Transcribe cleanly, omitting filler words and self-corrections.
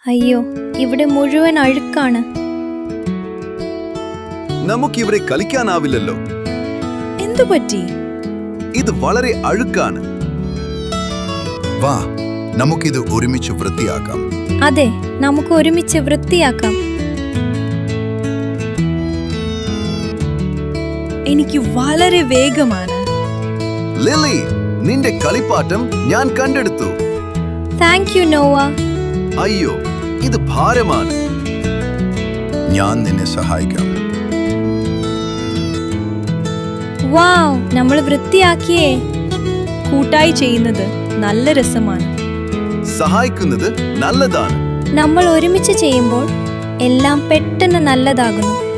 അയ്യോ, ഇവിടെ മുഴുവൻ അഴുക്കാണ്. നമുക്കിവിടെ കളിക്കാനാവില്ലല്ലോ. എന്തുപറ്റി? ഇത് വളരെ അഴുക്കാണ്. വാ, നമുക്കിത് ഒരുമിച്ച് വൃത്തിയാക്കാം. അതെ, നമുക്ക് ഒരുമിച്ച് വൃത്തിയാക്കാം. എനിക്ക് വളരെ വേഗമാണ്. ലിലി, നിന്റെ കളിപ്പാട്ടം ഞാൻ കണ്ടെടുത്തു. Thank you Nova. അയ്യോ, ഇത് ഭാരമാണ്. ഞാൻ നിന്നെ സഹായിക്കാം. വാവ്, നമ്മൾ വൃത്തിയാക്കിയേ. കൂട്ടായി ചെയ്യുന്നത് നല്ല രസമാണ്. സഹായിക്കുന്നത് നല്ലതാണ്. നമ്മൾ ഒരുമിച്ച് ചെയ്യുമ്പോൾ എല്ലാം പെട്ടെന്ന് നല്ലതാകുന്നു.